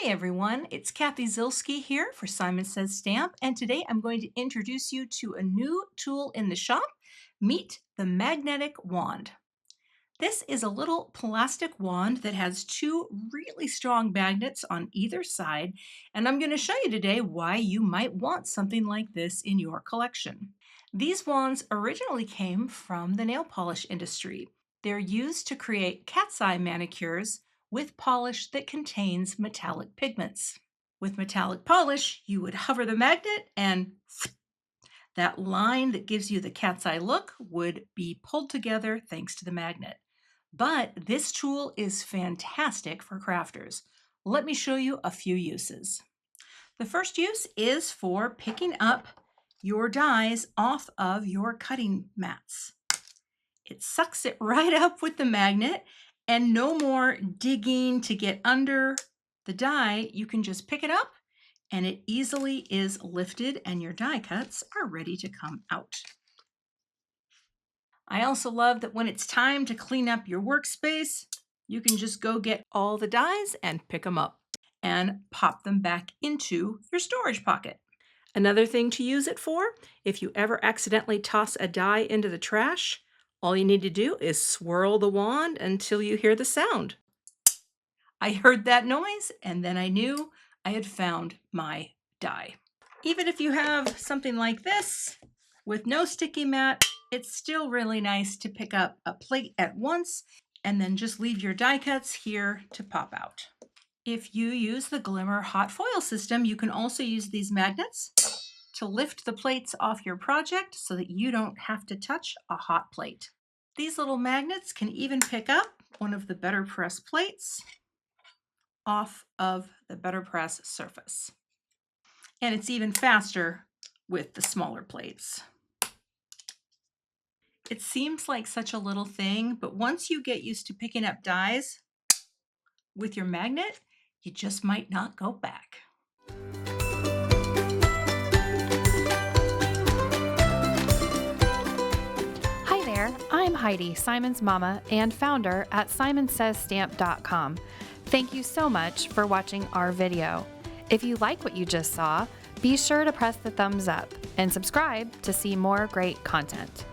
Hey everyone, it's Kathy Zilski here for Simon Says Stamp, and today I'm going to introduce you to a new tool in the shop. Meet the magnetic wand. This is a little plastic wand that has two really strong magnets on either side, and I'm going to show you today why you might want something like this in your collection. These wands originally came from the nail polish industry. They're used to create cat's eye manicures with polish that contains metallic pigments. With metallic polish, you would hover the magnet and that line that gives you the cat's eye look would be pulled together thanks to the magnet. But this tool is fantastic for crafters. Let me show you a few uses. The first use is for picking up your dies off of your cutting mats. It sucks it right up with the magnet, and no more digging to get under the die. You can just pick it up and it easily is lifted and your die cuts are ready to come out. I also love that when it's time to clean up your workspace, you can just go get all the dies and pick them up and pop them back into your storage pocket. Another thing to use it for, if you ever accidentally toss a die into the trash, all you need to do is swirl the wand until you hear the sound. I heard that noise and then I knew I had found my die. Even if you have something like this with no sticky mat, it's still really nice to pick up a plate at once and then just leave your die cuts here to pop out. If you use the Glimmer hot foil system, you can also use these magnets to lift the plates off your project so that you don't have to touch a hot plate. These little magnets can even pick up one of the Better Press plates off of the Better Press surface. And it's even faster with the smaller plates. It seems like such a little thing, but once you get used to picking up dies with your magnet, you just might not go back. Hi there, I'm Heidi, Simon's mama and founder at simonsaysstamp.com. Thank you so much for watching our video. If you like what you just saw, be sure to press the thumbs up and subscribe to see more great content.